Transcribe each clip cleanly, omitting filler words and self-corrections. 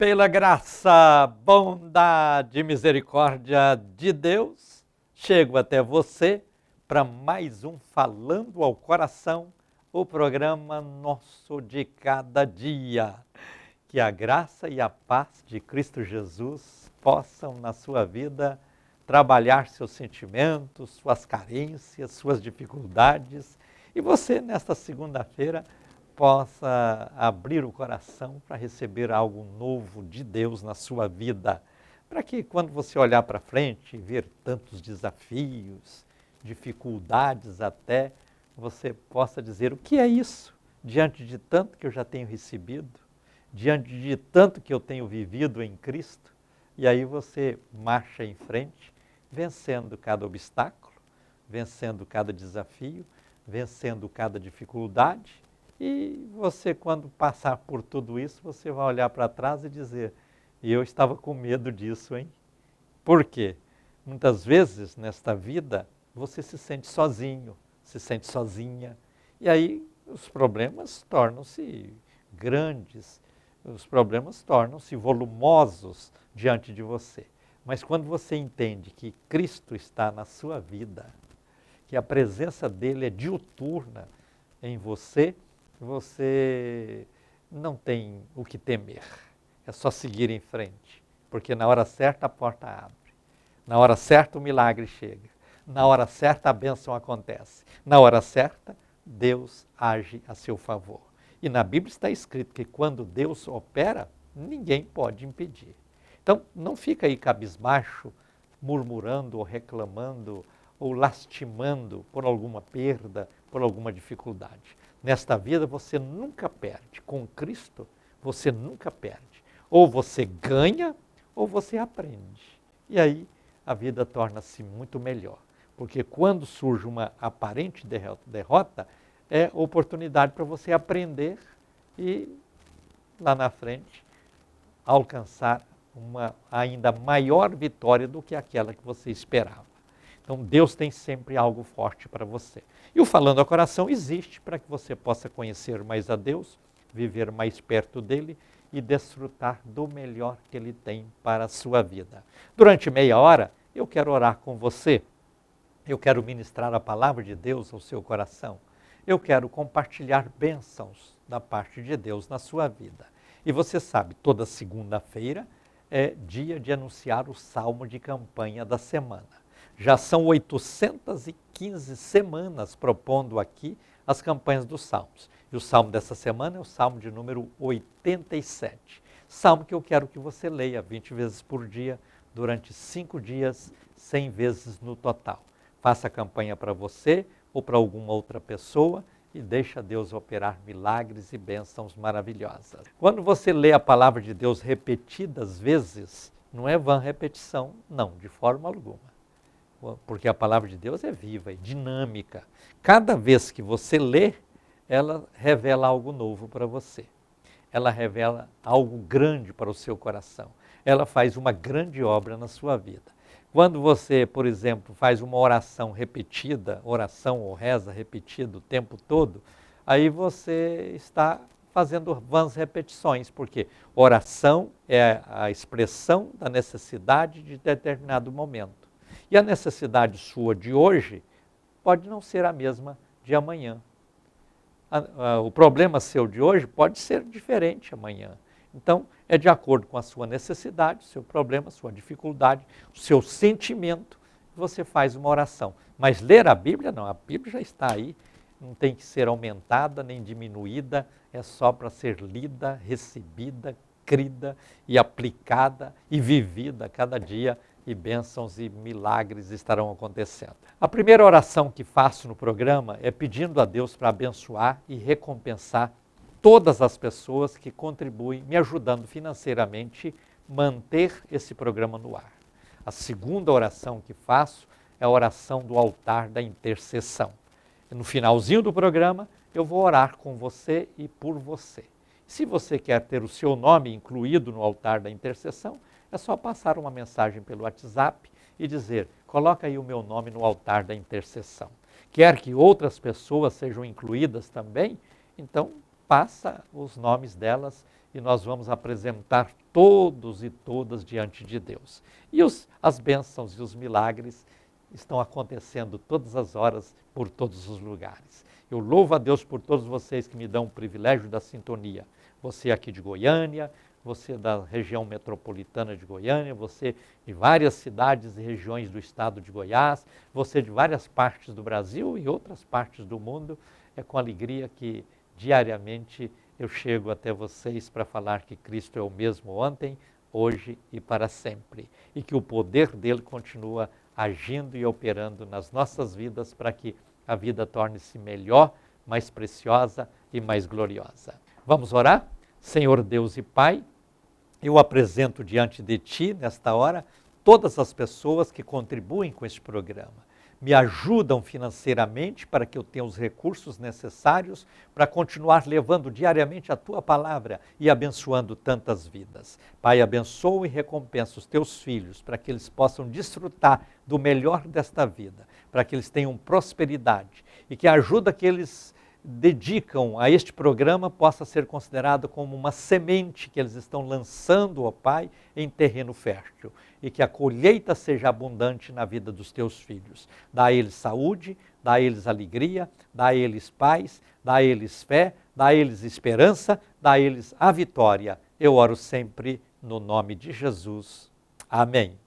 Pela graça, bondade e misericórdia de Deus, chego até você para mais um Falando ao Coração, o programa nosso de cada dia. Que a graça e a paz de Cristo Jesus possam na sua vida trabalhar seus sentimentos, suas carências, suas dificuldades. E você, nesta segunda-feira, possa abrir o coração para receber algo novo de Deus na sua vida. Para que quando você olhar para frente e ver tantos desafios, dificuldades até, você possa dizer: o que é isso? Diante de tanto que eu já tenho recebido, diante de tanto que eu tenho vivido em Cristo, e aí você marcha em frente, vencendo cada obstáculo, vencendo cada desafio, vencendo cada dificuldade. E você, quando passar por tudo isso, você vai olhar para trás e dizer: e eu estava com medo disso, hein? Por quê? Muitas vezes, nesta vida, você se sente sozinho, se sente sozinha. E aí os problemas tornam-se grandes, os problemas tornam-se volumosos diante de você. Mas quando você entende que Cristo está na sua vida, que a presença dele é diuturna em você, você não tem o que temer. É só seguir em frente, porque na hora certa a porta abre. Na hora certa o milagre chega. Na hora certa a bênção acontece. Na hora certa, Deus age a seu favor. E na Bíblia está escrito que quando Deus opera, ninguém pode impedir. Então, não fica aí cabisbaixo, murmurando ou reclamando ou lastimando por alguma perda, por alguma dificuldade. Nesta vida você nunca perde. Com Cristo você nunca perde. Ou você ganha ou você aprende. E aí a vida torna-se muito melhor. Porque quando surge uma aparente derrota, é oportunidade para você aprender e lá na frente alcançar uma ainda maior vitória do que aquela que você esperava. Então Deus tem sempre algo forte para você. E o Falando ao Coração existe para que você possa conhecer mais a Deus, viver mais perto dele e desfrutar do melhor que ele tem para a sua vida. Durante meia hora eu quero orar com você. Eu quero ministrar a palavra de Deus ao seu coração. Eu quero compartilhar bênçãos da parte de Deus na sua vida. E você sabe, toda segunda-feira é dia de anunciar o salmo de campanha da semana. Já são 815 semanas propondo aqui as campanhas dos salmos. E o salmo dessa semana é o salmo de número 87. Salmo que eu quero que você leia 20 vezes por dia, durante 5 dias, 100 vezes no total. Faça a campanha para você ou para alguma outra pessoa e deixa Deus operar milagres e bênçãos maravilhosas. Quando você lê a palavra de Deus repetidas vezes, não é vã repetição, não, de forma alguma. Porque a palavra de Deus é viva e dinâmica. Cada vez que você lê, ela revela algo novo para você. Ela revela algo grande para o seu coração. Ela faz uma grande obra na sua vida. Quando você, por exemplo, faz uma oração repetida, oração ou reza repetida o tempo todo, aí você está fazendo vãs repetições, porque oração é a expressão da necessidade de determinado momento. E a necessidade sua de hoje pode não ser a mesma de amanhã. O problema seu de hoje pode ser diferente amanhã. Então, é de acordo com a sua necessidade, o seu problema, a sua dificuldade, o seu sentimento, você faz uma oração. Mas ler a Bíblia, não, a Bíblia já está aí, não tem que ser aumentada nem diminuída, é só para ser lida, recebida, crida e aplicada e vivida cada dia, e bênçãos e milagres estarão acontecendo. A primeira oração que faço no programa é pedindo a Deus para abençoar e recompensar todas as pessoas que contribuem, me ajudando financeiramente, manter esse programa no ar. A segunda oração que faço é a oração do altar da intercessão. No finalzinho do programa, eu vou orar com você e por você. Se você quer ter o seu nome incluído no altar da intercessão, é só passar uma mensagem pelo WhatsApp e dizer: coloca aí o meu nome no altar da intercessão. Quer que outras pessoas sejam incluídas também? Então, passa os nomes delas e nós vamos apresentar todos e todas diante de Deus. E as bênçãos e os milagres estão acontecendo todas as horas, por todos os lugares. Eu louvo a Deus por todos vocês que me dão o privilégio da sintonia. Você aqui de Goiânia, você da região metropolitana de Goiânia, você de várias cidades e regiões do estado de Goiás, você de várias partes do Brasil e outras partes do mundo. É com alegria que diariamente eu chego até vocês para falar que Cristo é o mesmo ontem, hoje e para sempre. E que o poder dele continua agindo e operando nas nossas vidas para que a vida torne-se melhor, mais preciosa e mais gloriosa. Vamos orar? Senhor Deus e Pai, eu apresento diante de Ti, nesta hora, todas as pessoas que contribuem com este programa. Me ajudam financeiramente para que eu tenha os recursos necessários para continuar levando diariamente a Tua palavra e abençoando tantas vidas. Pai, abençoa e recompensa os Teus filhos para que eles possam desfrutar do melhor desta vida, para que eles tenham prosperidade e que a ajuda que eles dedicam a este programa possa ser considerado como uma semente que eles estão lançando, ó Pai, em terreno fértil. E que a colheita seja abundante na vida dos teus filhos. Dá a eles saúde, dá a eles alegria, dá a eles paz, dá a eles fé, dá a eles esperança, dá a eles a vitória. Eu oro sempre no nome de Jesus. Amém.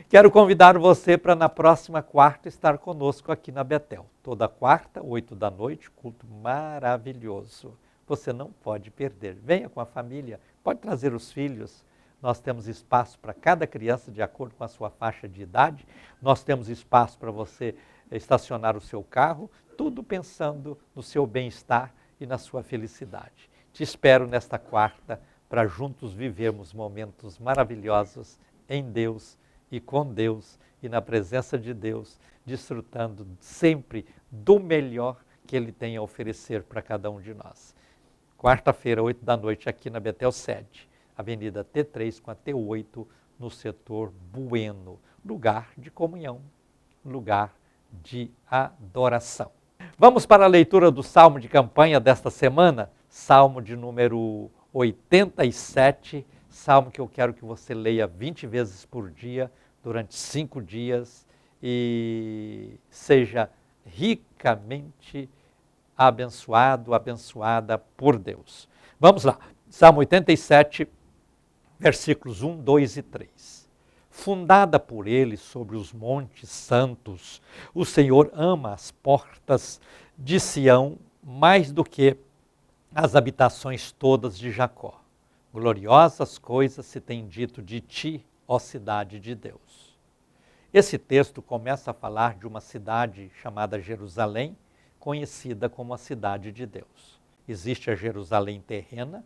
Quero convidar você para na próxima quarta estar conosco aqui na Betel. Toda quarta, 8 da noite, culto maravilhoso. Você não pode perder. Venha com a família, pode trazer os filhos. Nós temos espaço para cada criança de acordo com a sua faixa de idade. Nós temos espaço para você estacionar o seu carro, tudo pensando no seu bem-estar e na sua felicidade. Te espero nesta quarta para juntos vivermos momentos maravilhosos em Deus e com Deus e na presença de Deus, desfrutando sempre do melhor que Ele tem a oferecer para cada um de nós. Quarta-feira, 8 da noite, aqui na Betel Sede, Avenida T3 com a T8, no setor Bueno, lugar de comunhão, lugar de adoração. Vamos para a leitura do Salmo de campanha desta semana, Salmo de número 87, Salmo que eu quero que você leia 20 vezes por dia, durante 5 dias, e seja ricamente abençoado, abençoada por Deus. Vamos lá, Salmo 87, versículos 1, 2 e 3. Fundada por ele sobre os montes santos, o Senhor ama as portas de Sião mais do que as habitações todas de Jacó. Gloriosas coisas se tem dito de ti, ó cidade de Deus. Esse texto começa a falar de uma cidade chamada Jerusalém, conhecida como a cidade de Deus. Existe a Jerusalém terrena,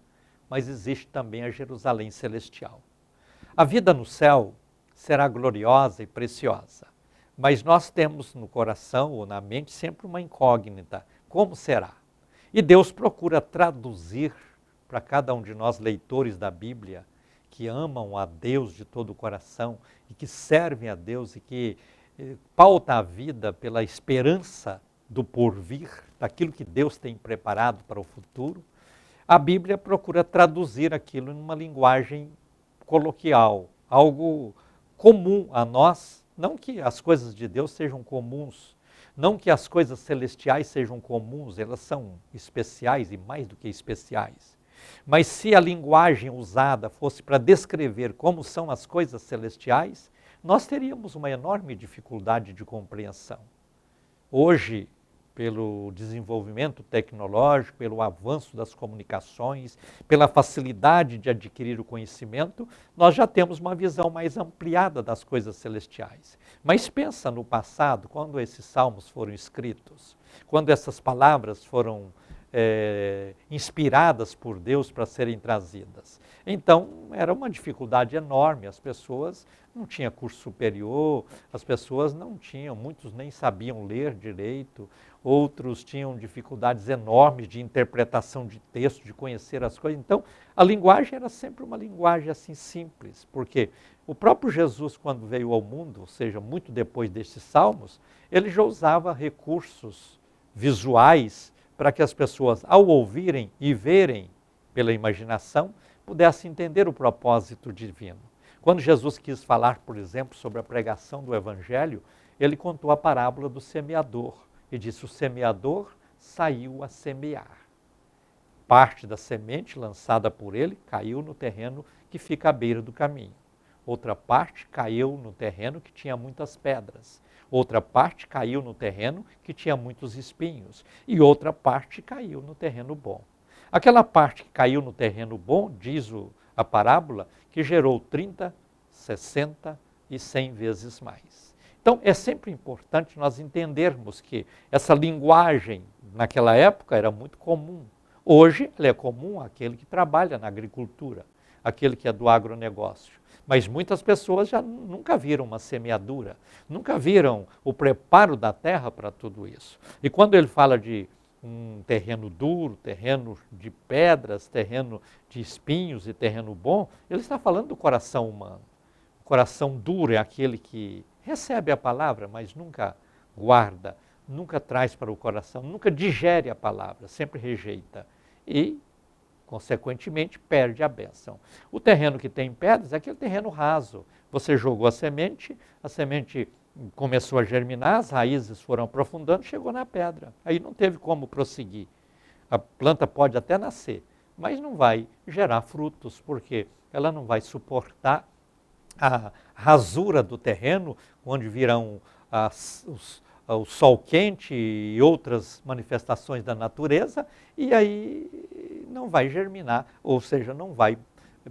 mas existe também a Jerusalém celestial. A vida no céu será gloriosa e preciosa, mas nós temos no coração ou na mente sempre uma incógnita: como será? E Deus procura traduzir para cada um de nós, leitores da Bíblia, que amam a Deus de todo o coração e que servem a Deus e que pautam a vida pela esperança do porvir, daquilo que Deus tem preparado para o futuro. A Bíblia procura traduzir aquilo em uma linguagem coloquial, algo comum a nós. Não que as coisas de Deus sejam comuns, não que as coisas celestiais sejam comuns, elas são especiais e mais do que especiais. Mas se a linguagem usada fosse para descrever como são as coisas celestiais, nós teríamos uma enorme dificuldade de compreensão. Hoje, pelo desenvolvimento tecnológico, pelo avanço das comunicações, pela facilidade de adquirir o conhecimento, nós já temos uma visão mais ampliada das coisas celestiais. Mas pensa no passado, quando esses salmos foram escritos, quando essas palavras foram inspiradas por Deus para serem trazidas. Então, era uma dificuldade enorme, as pessoas não tinham curso superior, as pessoas não tinham, muitos nem sabiam ler direito, outros tinham dificuldades enormes de interpretação de texto, de conhecer as coisas. Então, a linguagem era sempre uma linguagem assim simples, porque o próprio Jesus, quando veio ao mundo, ou seja, muito depois destes salmos, ele já usava recursos visuais para que as pessoas, ao ouvirem e verem pela imaginação, pudesse entender o propósito divino. Quando Jesus quis falar, por exemplo, sobre a pregação do Evangelho, ele contou a parábola do semeador e disse: o semeador saiu a semear. Parte da semente lançada por ele caiu no terreno que fica à beira do caminho. Outra parte caiu no terreno que tinha muitas pedras. Outra parte caiu no terreno que tinha muitos espinhos. E outra parte caiu no terreno bom. Aquela parte que caiu no terreno bom, diz a parábola, que gerou 30, 60 e 100 vezes mais. Então, é sempre importante nós entendermos que essa linguagem, naquela época, era muito comum. Hoje, ela é comum àquele que trabalha na agricultura, aquele que é do agronegócio. Mas muitas pessoas já nunca viram uma semeadura, nunca viram o preparo da terra para tudo isso. E quando ele fala de um terreno duro, terreno de pedras, terreno de espinhos e terreno bom, ele está falando do coração humano. O coração duro é aquele que recebe a palavra, mas nunca guarda, nunca traz para o coração, nunca digere a palavra, sempre rejeita e, consequentemente, perde a bênção. O terreno que tem pedras é aquele terreno raso. Você jogou a semente começou a germinar, as raízes foram aprofundando, chegou na pedra. Aí não teve como prosseguir. A planta pode até nascer, mas não vai gerar frutos, porque ela não vai suportar a rasura do terreno, onde virão o sol quente e outras manifestações da natureza, e aí não vai germinar, ou seja, não vai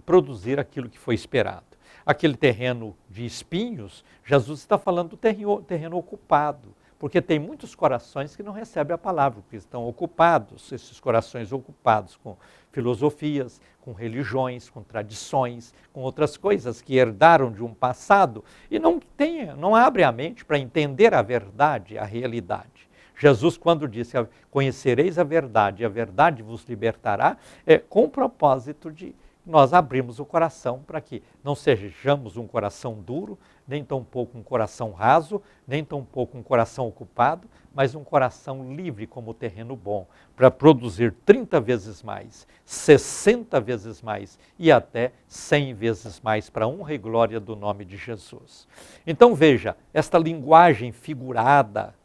produzir aquilo que foi esperado. Aquele terreno de espinhos, Jesus está falando do terreno ocupado, porque tem muitos corações que não recebem a palavra, porque estão ocupados, esses corações ocupados com filosofias, com religiões, com tradições, com outras coisas que herdaram de um passado e não abrem a mente para entender a verdade, a realidade. Jesus, quando disse: conhecereis a verdade e a verdade vos libertará, é com o propósito de nós abrimos o coração para que não sejamos um coração duro, nem tampouco um coração raso, nem tampouco um coração ocupado, mas um coração livre como o terreno bom, para produzir 30 vezes mais, 60 vezes mais e até 100 vezes mais, para a honra e glória do nome de Jesus. Então veja, esta linguagem figurada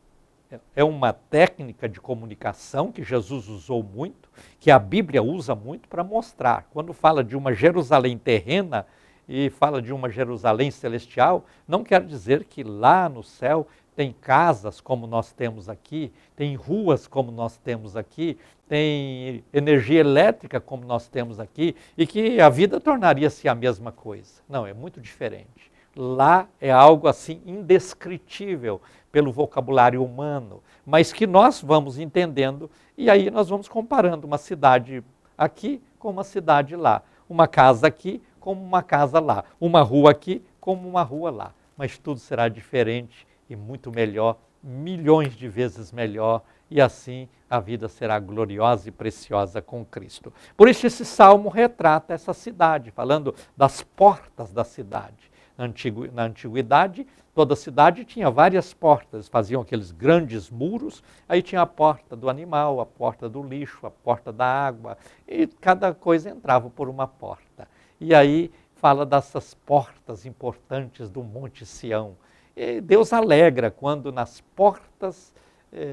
é uma técnica de comunicação que Jesus usou muito, que a Bíblia usa muito para mostrar. Quando fala de uma Jerusalém terrena e fala de uma Jerusalém celestial, não quer dizer que lá no céu tem casas como nós temos aqui, tem ruas como nós temos aqui, tem energia elétrica como nós temos aqui, e que a vida tornaria-se a mesma coisa. Não, é muito diferente. Lá é algo assim indescritível pelo vocabulário humano, mas que nós vamos entendendo e aí nós vamos comparando uma cidade aqui com uma cidade lá, uma casa aqui como uma casa lá, uma rua aqui como uma rua lá, mas tudo será diferente e muito melhor, milhões de vezes melhor, e assim a vida será gloriosa e preciosa com Cristo. Por isso esse salmo retrata essa cidade, falando das portas da cidade. Na antiguidade, toda cidade tinha várias portas, faziam aqueles grandes muros, aí tinha a porta do animal, a porta do lixo, a porta da água, e cada coisa entrava por uma porta. E aí fala dessas portas importantes do Monte Sião. E Deus alegra quando nas portas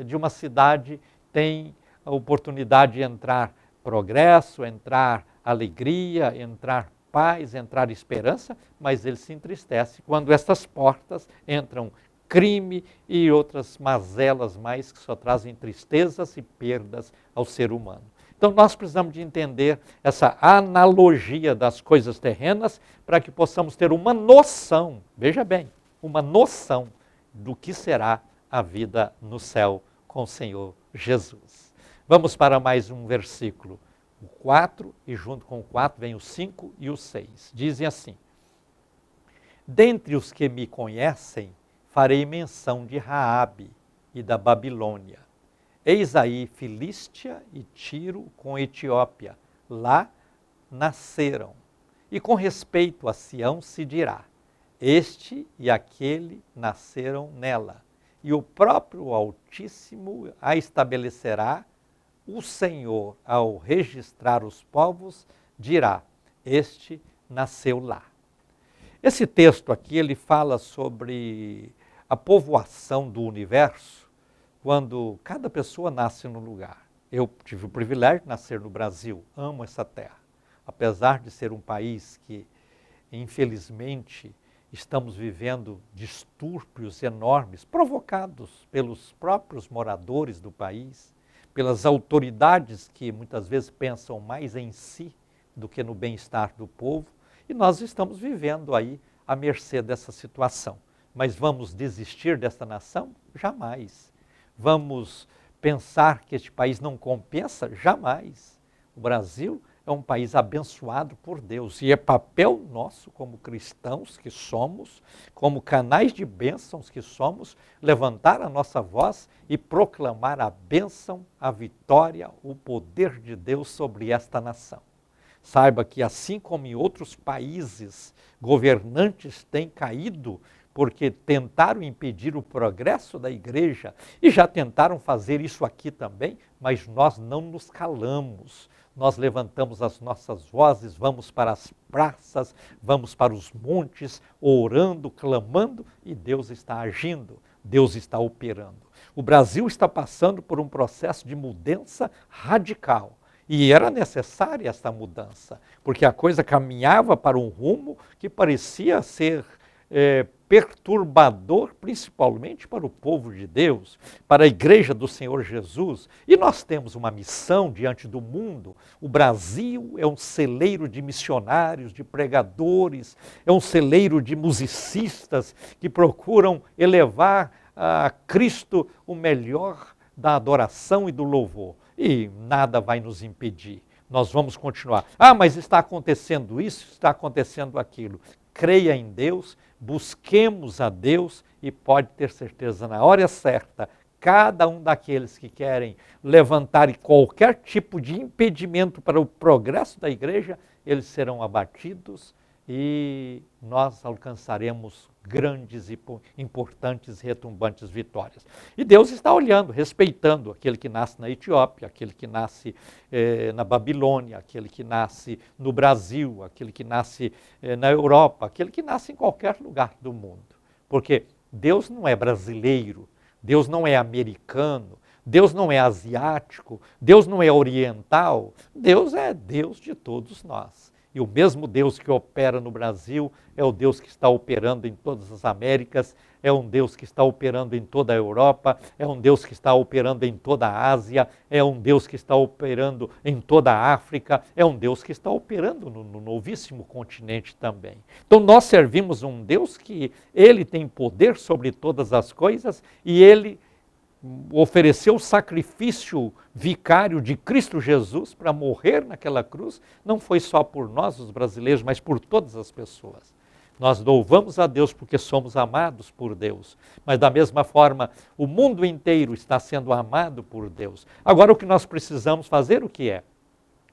de uma cidade tem a oportunidade de entrar progresso, entrar alegria, entrar paz, entrar esperança, mas ele se entristece quando essas portas entram crime e outras mazelas mais que só trazem tristezas e perdas ao ser humano. Então nós precisamos de entender essa analogia das coisas terrenas para que possamos ter uma noção, veja bem, uma noção do que será a vida no céu com o Senhor Jesus. Vamos para mais um versículo. O 4, e junto com o 4 vem o 5 e o 6. Dizem assim: dentre os que me conhecem, farei menção de Raabe e da Babilônia. Eis aí Filístia e Tiro com Etiópia, lá nasceram. E com respeito a Sião se dirá: este e aquele nasceram nela, e o próprio Altíssimo a estabelecerá. O Senhor, ao registrar os povos, dirá: este nasceu lá. Esse texto aqui, ele fala sobre a povoação do universo, quando cada pessoa nasce num lugar. Eu tive o privilégio de nascer no Brasil, amo essa terra. Apesar de ser um país que, infelizmente, estamos vivendo distúrbios enormes, provocados pelos próprios moradores do país, pelas autoridades que muitas vezes pensam mais em si do que no bem-estar do povo, e nós estamos vivendo aí à mercê dessa situação. Mas vamos desistir desta nação? Jamais. Vamos pensar que este país não compensa? Jamais. O Brasil é um país abençoado por Deus e é papel nosso como cristãos que somos, como canais de bênçãos que somos, levantar a nossa voz e proclamar a bênção, a vitória, o poder de Deus sobre esta nação. Saiba que assim como em outros países, governantes têm caído porque tentaram impedir o progresso da igreja e já tentaram fazer isso aqui também, mas nós não nos calamos. Nós levantamos as nossas vozes, vamos para as praças, vamos para os montes, orando, clamando, e Deus está agindo, Deus está operando. O Brasil está passando por um processo de mudança radical. E era necessária esta mudança, porque a coisa caminhava para um rumo que parecia ser perturbador, principalmente para o povo de Deus, para a igreja do Senhor Jesus. E nós temos uma missão diante do mundo. O Brasil é um celeiro de missionários, de pregadores, é um celeiro de musicistas que procuram elevar a Cristo o melhor da adoração e do louvor. E nada vai nos impedir. Nós vamos continuar. Ah, mas está acontecendo isso, está acontecendo aquilo. Creia em Deus, busquemos a Deus e pode ter certeza, na hora certa, cada um daqueles que querem levantar qualquer tipo de impedimento para o progresso da igreja, eles serão abatidos e nós alcançaremos grandes e importantes, retumbantes vitórias. E Deus está olhando, respeitando aquele que nasce na Etiópia, aquele que nasce na Babilônia, aquele que nasce no Brasil, aquele que nasce na Europa, aquele que nasce em qualquer lugar do mundo. Porque Deus não é brasileiro, Deus não é americano, Deus não é asiático, Deus não é oriental, Deus é Deus de todos nós. E o mesmo Deus que opera no Brasil é o Deus que está operando em todas as Américas, é um Deus que está operando em toda a Europa, é um Deus que está operando em toda a Ásia, é um Deus que está operando em toda a África, é um Deus que está operando no novíssimo continente também. Então nós servimos um Deus que ele tem poder sobre todas as coisas e ele ofereceu o sacrifício vicário de Cristo Jesus para morrer naquela cruz, não foi só por nós, os brasileiros, mas por todas as pessoas. Nós louvamos a Deus porque somos amados por Deus, mas da mesma forma, o mundo inteiro está sendo amado por Deus. Agora o que nós precisamos fazer, o que é?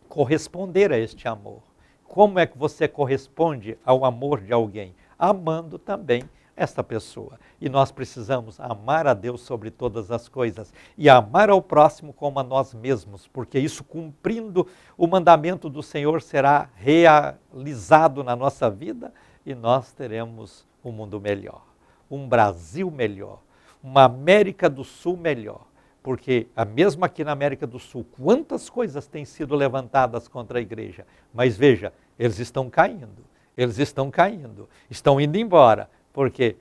Corresponder a este amor. Como é que você corresponde ao amor de alguém? Amando também esta pessoa. E nós precisamos amar a Deus sobre todas as coisas e amar ao próximo como a nós mesmos, porque isso, cumprindo o mandamento do Senhor, será realizado na nossa vida e nós teremos um mundo melhor, um Brasil melhor, uma América do Sul melhor. Porque, mesmo aqui na América do Sul, quantas coisas têm sido levantadas contra a igreja, mas veja, eles estão caindo, estão indo embora. Porque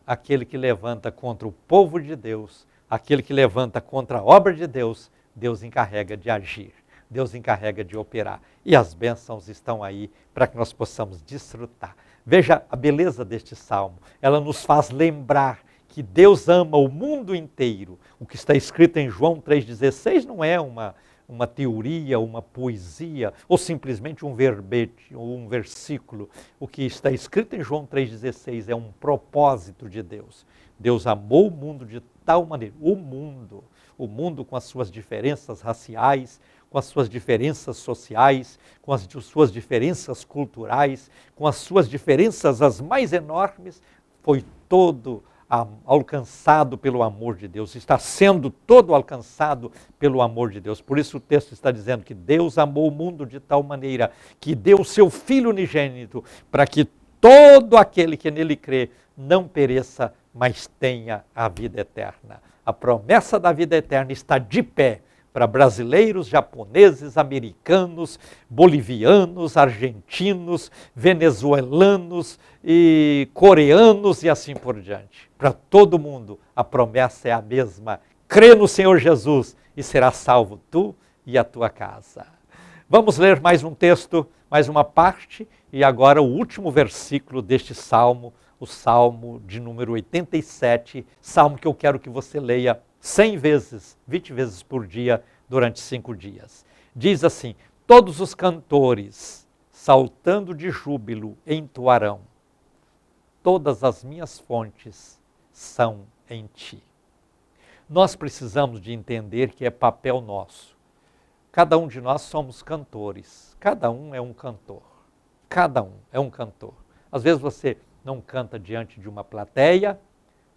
aquele que levanta contra o povo de Deus, aquele que levanta contra a obra de Deus, Deus encarrega de agir, Deus encarrega de operar. E as bênçãos estão aí para que nós possamos desfrutar. Veja a beleza deste salmo, ela nos faz lembrar que Deus ama o mundo inteiro. O que está escrito em João 3,16 não é uma teoria, uma poesia, ou simplesmente um verbete, ou um versículo. O que está escrito em João 3,16 é um propósito de Deus. Deus amou o mundo de tal maneira, o mundo com as suas diferenças raciais, com as suas diferenças sociais, com as suas diferenças culturais, com as suas diferenças as mais enormes, foi todo alcançado pelo amor de Deus, está sendo todo alcançado pelo amor de Deus. Por isso o texto está dizendo que Deus amou o mundo de tal maneira que deu o seu Filho unigênito para que todo aquele que nele crê não pereça, mas tenha a vida eterna. A promessa da vida eterna está de pé para brasileiros, japoneses, americanos, bolivianos, argentinos, venezuelanos e coreanos e assim por diante. Para todo mundo a promessa é a mesma. Crê no Senhor Jesus e será salvo tu e a tua casa. Vamos ler mais um texto, mais uma parte, e agora o último versículo deste salmo, o salmo de número 87, salmo que eu quero que você leia 100 vezes, 20 vezes por dia, durante 5 dias. Diz assim: todos os cantores, saltando de júbilo, entoarão: todas as minhas fontes são em ti. Nós precisamos de entender que é papel nosso. Cada um de nós somos cantores, cada um é um cantor. Cada um é um cantor. Às vezes você não canta diante de uma plateia,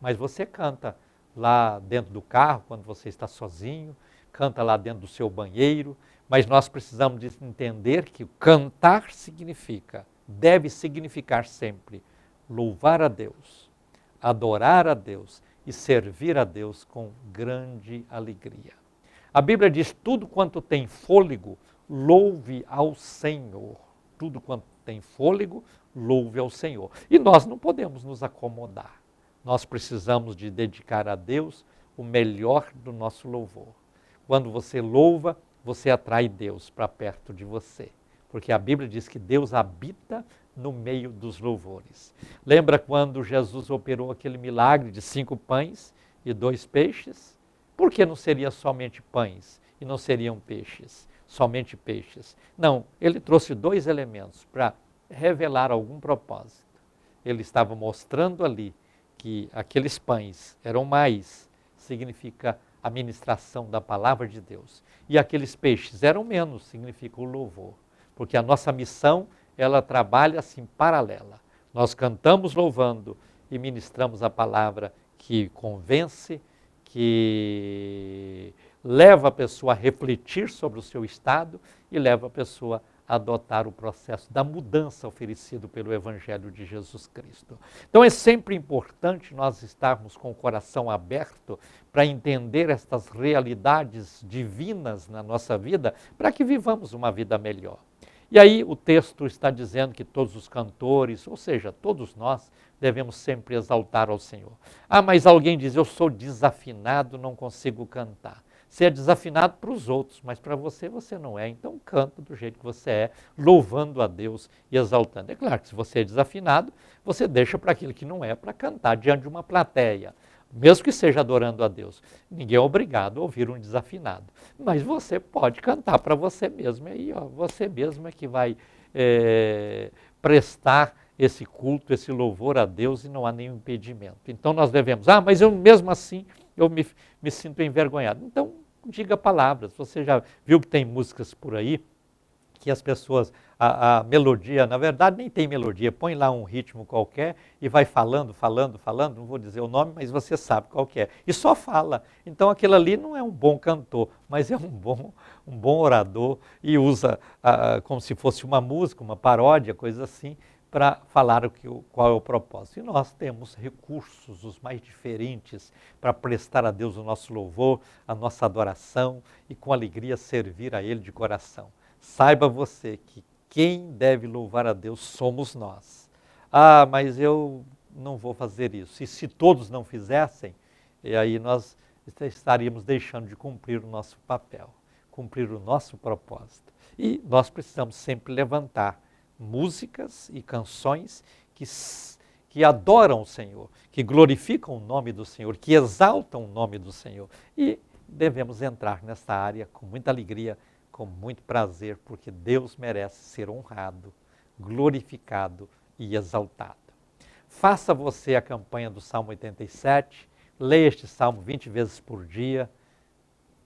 mas você canta lá dentro do carro, quando você está sozinho, canta lá dentro do seu banheiro, mas nós precisamos de entender que cantar significa, deve significar sempre, louvar a Deus, adorar a Deus e servir a Deus com grande alegria. A Bíblia diz: tudo quanto tem fôlego, louve ao Senhor. Tudo quanto tem fôlego, louve ao Senhor. E nós não podemos nos acomodar. Nós precisamos de dedicar a Deus o melhor do nosso louvor. Quando você louva, você atrai Deus para perto de você. Porque a Bíblia diz que Deus habita no meio dos louvores. Lembra quando Jesus operou aquele milagre de 5 pães e 2 peixes? Por que não seria somente pães e não seriam peixes? Somente peixes. Não, ele trouxe 2 elementos para revelar algum propósito. Ele estava mostrando ali que aqueles pães eram mais, significa a ministração da palavra de Deus. E aqueles peixes eram menos, significa o louvor. Porque a nossa missão, ela trabalha assim paralela. Nós cantamos louvando e ministramos a palavra que convence, que leva a pessoa a refletir sobre o seu estado e leva a pessoa a adotar o processo da mudança oferecido pelo Evangelho de Jesus Cristo. Então é sempre importante nós estarmos com o coração aberto para entender estas realidades divinas na nossa vida, para que vivamos uma vida melhor. E aí o texto está dizendo que todos os cantores, ou seja, todos nós, devemos sempre exaltar ao Senhor. Ah, mas alguém diz: eu sou desafinado, não consigo cantar. Você é desafinado para os outros, mas para você, você não é. Então canta do jeito que você é, louvando a Deus e exaltando. É claro que se você é desafinado, você deixa para aquilo que não é para cantar diante de uma plateia, mesmo que seja adorando a Deus. Ninguém é obrigado a ouvir um desafinado, mas você pode cantar para você mesmo. E aí, ó, você mesmo é que vai prestar esse culto, esse louvor a Deus, e não há nenhum impedimento. Então nós devemos: ah, mas eu mesmo assim, eu me sinto envergonhado. Então diga palavras. Você já viu que tem músicas por aí que as pessoas, a melodia, na verdade nem tem melodia, põe lá um ritmo qualquer e vai falando, não vou dizer o nome, mas você sabe qual que é, e só fala. Então aquele ali não é um bom cantor, mas é um bom orador, e usa como se fosse uma música, uma paródia, coisa assim, para falar qual é o propósito. E nós temos recursos os mais diferentes para prestar a Deus o nosso louvor, a nossa adoração e com alegria servir a Ele de coração. Saiba você que quem deve louvar a Deus somos nós. Ah, mas eu não vou fazer isso. E se todos não fizessem, e aí nós estaríamos deixando de cumprir o nosso papel, cumprir o nosso propósito. E nós precisamos sempre levantar músicas e canções que adoram o Senhor, que glorificam o nome do Senhor, que exaltam o nome do Senhor. E devemos entrar nessa área com muita alegria, com muito prazer, porque Deus merece ser honrado, glorificado e exaltado. Faça você a campanha do Salmo 87, leia este Salmo 20 vezes por dia,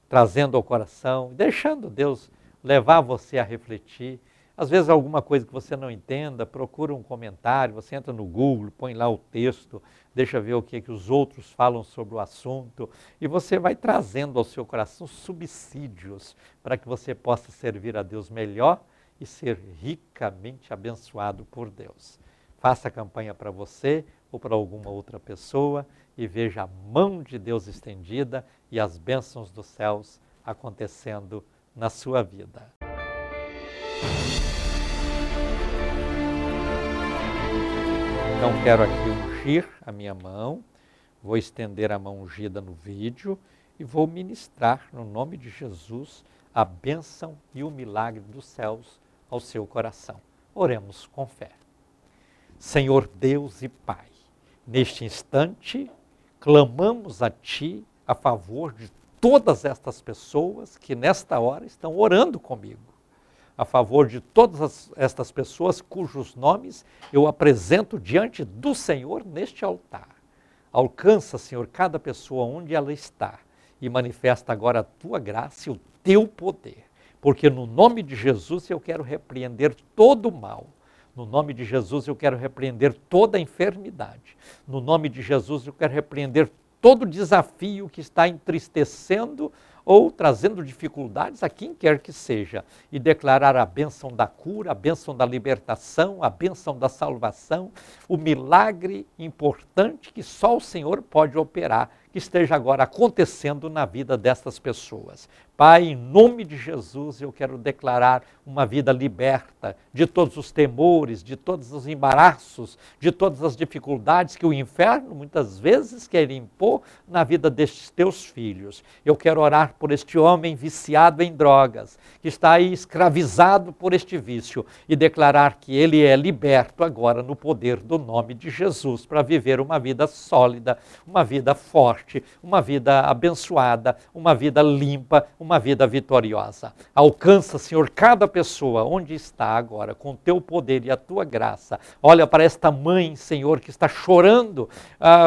trazendo ao coração, deixando Deus levar você a refletir, Às vezes alguma coisa que você não entenda, procura um comentário, você entra no Google, põe lá o texto, deixa ver o que os outros falam sobre o assunto e você vai trazendo ao seu coração subsídios para que você possa servir a Deus melhor e ser ricamente abençoado por Deus. Faça a campanha para você ou para alguma outra pessoa e veja a mão de Deus estendida e as bênçãos dos céus acontecendo na sua vida. Então quero aqui ungir a minha mão, vou estender a mão ungida no vídeo e vou ministrar no nome de Jesus a bênção e o milagre dos céus ao seu coração. Oremos com fé. Senhor Deus e Pai, neste instante clamamos a Ti a favor de todas estas pessoas que nesta hora estão orando comigo. A favor de todas estas pessoas cujos nomes eu apresento diante do Senhor neste altar. Alcança, Senhor, cada pessoa onde ela está e manifesta agora a Tua graça e o Teu poder. Porque no nome de Jesus eu quero repreender todo o mal. No nome de Jesus eu quero repreender toda a enfermidade. No nome de Jesus eu quero repreender todo desafio que está entristecendo ou trazendo dificuldades a quem quer que seja, e declarar a bênção da cura, a bênção da libertação, a bênção da salvação, o milagre importante que só o Senhor pode operar, que esteja agora acontecendo na vida dessas pessoas. Pai, em nome de Jesus, eu quero declarar uma vida liberta de todos os temores, de todos os embaraços, de todas as dificuldades que o inferno muitas vezes quer impor na vida destes teus filhos. Eu quero orar por este homem viciado em drogas, que está aí escravizado por este vício, e declarar que ele é liberto agora no poder do nome de Jesus, para viver uma vida sólida, uma vida forte, uma vida abençoada, uma vida limpa, uma vida vitoriosa. Alcança, Senhor, cada pessoa onde está agora, com o teu poder e a tua graça. Olha para esta mãe, Senhor, que está chorando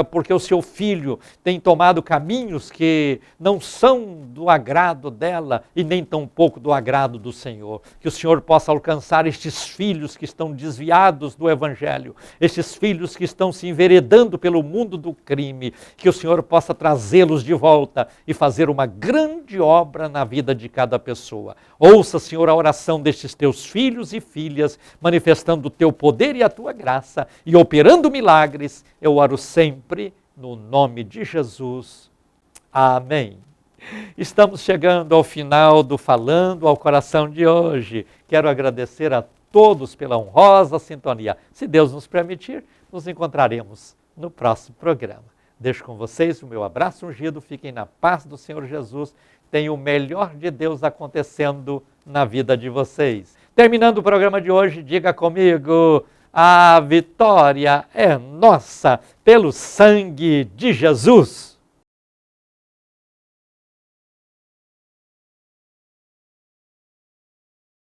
porque o seu filho tem tomado caminhos que não são do agrado dela e nem tampouco do agrado do Senhor. Que o Senhor possa alcançar estes filhos que estão desviados do Evangelho, estes filhos que estão se enveredando pelo mundo do crime, que o Senhor possa trazê-los de volta e fazer uma grande obra na vida de cada pessoa. Ouça, Senhor, a oração destes teus filhos e filhas, manifestando o teu poder e a tua graça e operando milagres. Eu oro sempre no nome de Jesus. Amém. Estamos chegando ao final do Falando ao Coração de hoje. Quero agradecer a todos pela honrosa sintonia. Se Deus nos permitir, nos encontraremos no próximo programa. Deixo com vocês o meu abraço ungido. Fiquem na paz do Senhor Jesus. Tenham o melhor de Deus acontecendo na vida de vocês. Terminando o programa de hoje, diga comigo: a vitória é nossa pelo sangue de Jesus.